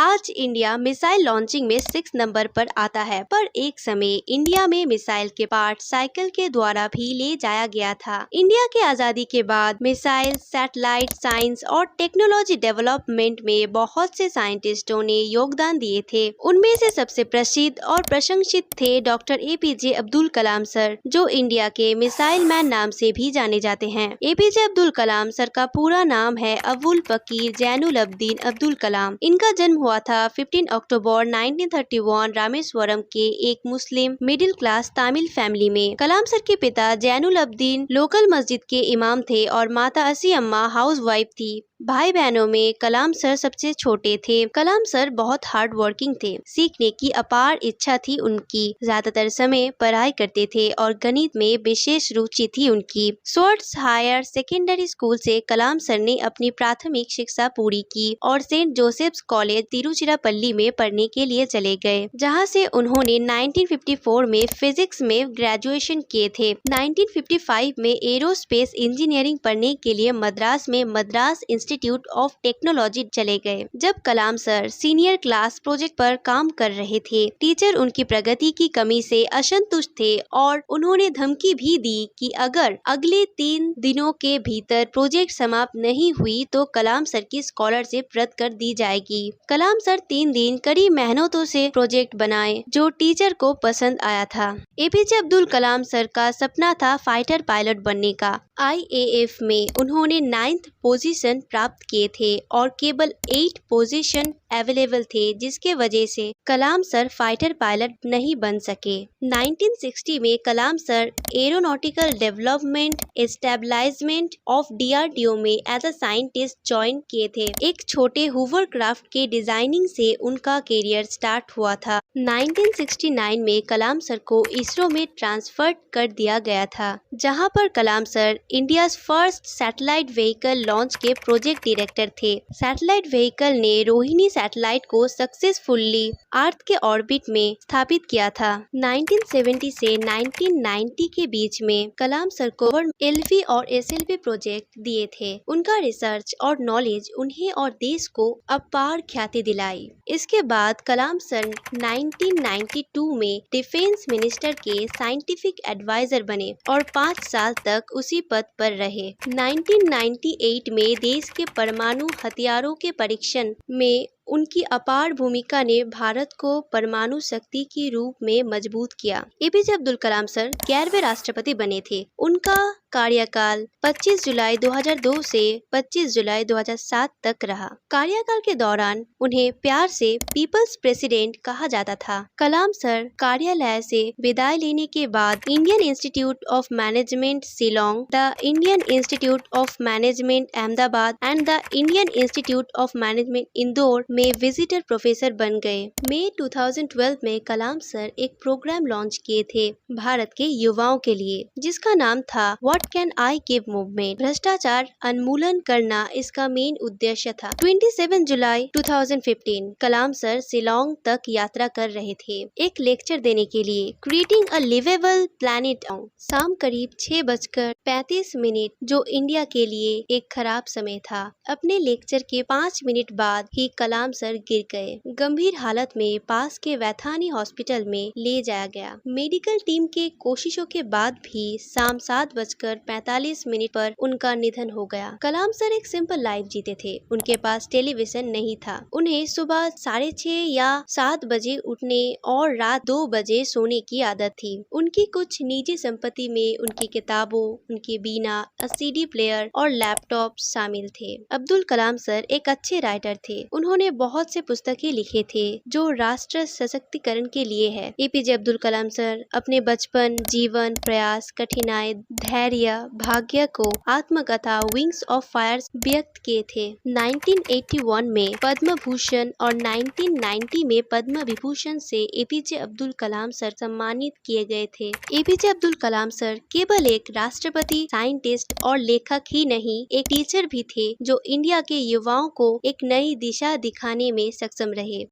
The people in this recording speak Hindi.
आज इंडिया मिसाइल लॉन्चिंग में 6 नंबर पर आता है, पर एक समय इंडिया में मिसाइल के पार्ट साइकिल के द्वारा भी ले जाया गया था। इंडिया के आजादी के बाद मिसाइल, सैटेलाइट साइंस और टेक्नोलॉजी डेवलपमेंट में बहुत से साइंटिस्टों ने योगदान दिए थे। उनमें से सबसे प्रसिद्ध और प्रशंसित थे doctor APJ Abdul Kalam sir, जो इंडिया के मिसाइल मैन नाम से भी जाने जाते हैं। APJ अब्दुल कलाम सर का पूरा नाम है अबुल फकीर जैनुल अब्दीन अब्दुल कलाम। इनका जन्म हुआ था 15 अक्टूबर 1931 रामेश्वरम के एक मुस्लिम मिडिल क्लास तमिल फैमिली में। कलाम सर के पिता जैनुल अब्दीन लोकल मस्जिद के इमाम थे और माता असी अम्मा हाउसवाइफ थी। भाई बहनों में कलाम सर सबसे छोटे थे। कलाम सर बहुत हार्ड वर्किंग थे। सीखने की अपार इच्छा थी उनकी। ज्यादातर समय पढ़ाई करते थे और गणित में विशेष रुचि थी उनकी। स्वर्ट्स हायर सेकेंडरी स्कूल से कलाम सर ने अपनी प्राथमिक शिक्षा पूरी की और सेंट जोसेफ्स कॉलेज तिरुचिरापल्ली में पढ़ने के लिए चले गए, जहां से उन्होंने 1954 में फिजिक्स में ग्रेजुएशन किए थे। 1955 में एरोस्पेस इंजीनियरिंग पढ़ने के लिए मद्रास में मद्रास इंस्टीट्यूट ऑफ टेक्नोलॉजी चले गए। जब कलाम सर सीनियर क्लास प्रोजेक्ट पर काम कर रहे थे, टीचर उनकी प्रगति की कमी से असंतुष्ट थे और उन्होंने धमकी भी दी कि अगर अगले 3 दिनों के भीतर प्रोजेक्ट समाप्त नहीं हुई तो कलाम सर की स्कॉलरशिप रद्द कर दी जाएगी। कलाम सर 3 दिन कड़ी मेहनतों से प्रोजेक्ट बनाए, जो टीचर को पसंद आया था। APJ अब्दुल कलाम सर का सपना था फाइटर पायलट बनने का। IAF में उन्होंने 9th पोजीशन प्राप्त किए थे और केवल 8 पोजीशन अवेलेबल थे, जिसके वजह से कलाम सर फाइटर पायलट नहीं बन सके। 1960 में Kalam sir aeronautical development establishment of DRDO में एज अ साइंटिस्ट ज्वाइन किए थे। एक छोटे हूवरक्राफ्ट के डिजाइनिंग से उनका करियर स्टार्ट हुआ था। 1969 में कलाम सर को इसरो में ट्रांसफर कर दिया गया था, जहां पर Kalam sir India first satellite vehicle launch के प्रोजेक्ट डायरेक्टर थे। सैटेलाइट व्हीकल ने रोहिणी सैटेलाइट को सक्सेसफुली अर्थ के ऑर्बिट में स्थापित किया था। 1970 से 1990 के बीच में कलाम सर को LV और SLV प्रोजेक्ट दिए थे। उनका रिसर्च और नॉलेज उन्हें और देश को अपार ख्याति दिलाई। इसके बाद कलाम सर 1992 में डिफेंस मिनिस्टर के साइंटिफिक एडवाइजर बने और 5 साल तक उसी पद पर रहे। 1998 में देश के परमाणु हथियारों के परीक्षण में उनकी अपार भूमिका ने भारत को परमाणु शक्ति के रूप में मजबूत किया। APJ अब्दुल कलाम सर 11वें राष्ट्रपति बने थे। उनका कार्यकाल 25 जुलाई 2002 से 25 जुलाई 2007 तक रहा। कार्यकाल के दौरान उन्हें प्यार से पीपल्स प्रेसिडेंट कहा जाता था। कलाम सर कार्यालय से विदाई लेने के बाद Indian institute of management Shillong, the Indian institute of management Ahmedabad and the Indian institute of management Indore में विजिटर प्रोफेसर बन गए। मई 2012 में कलाम सर एक प्रोग्राम लॉन्च किए थे भारत के युवाओं के लिए, जिसका नाम था what can I give movement. भ्रष्टाचार उन्मूलन करना इसका मेन उद्देश्य था। 27 जुलाई 2015 कलाम सर शिलोंग तक यात्रा कर रहे थे एक लेक्चर देने के लिए, क्रिएटिंग अ लिवेबल प्लैनेट। शाम करीब 6:35, जो इंडिया के लिए एक खराब समय था। अपने लेक्चर के 5 मिनट बाद ही कलाम सर गिर गए। गंभीर हालत में पास के वैथानी हॉस्पिटल में ले जाया गया। मेडिकल टीम के कोशिशों के बाद भी शाम 7:45 पर उनका निधन हो गया। कलाम सर एक सिंपल लाइफ जीते थे। उनके पास टेलीविजन नहीं था। उन्हें सुबह 6:30 या 7 बजे उठने और रात 2 बजे सोने की आदत थी। उनकी कुछ निजी संपत्ति में उनकी किताबों, उनकी बीना, CD प्लेयर और लैपटॉप शामिल थे। अब्दुल कलाम सर एक अच्छे राइटर थे। उन्होंने बहुत से पुस्तकें लिखे थे जो राष्ट्र सशक्तिकरण के लिए है। APJ अब्दुल कलाम सर अपने बचपन, जीवन, प्रयास, कठिनाई, धैर्य, भाग्य को आत्मकथा विंग्स ऑफ फायर व्यक्त किए थे। 1981 में पद्म भूषण और 1990 में पद्म विभूषण से APJ अब्दुल कलाम सर सम्मानित किए गए थे। APJ अब्दुल कलाम सर केवल एक राष्ट्रपति, साइंटिस्ट और लेखक ही नहीं, एक टीचर भी थे जो इंडिया के युवाओं को एक नई दिशा दिखाने में सक्षम रहे।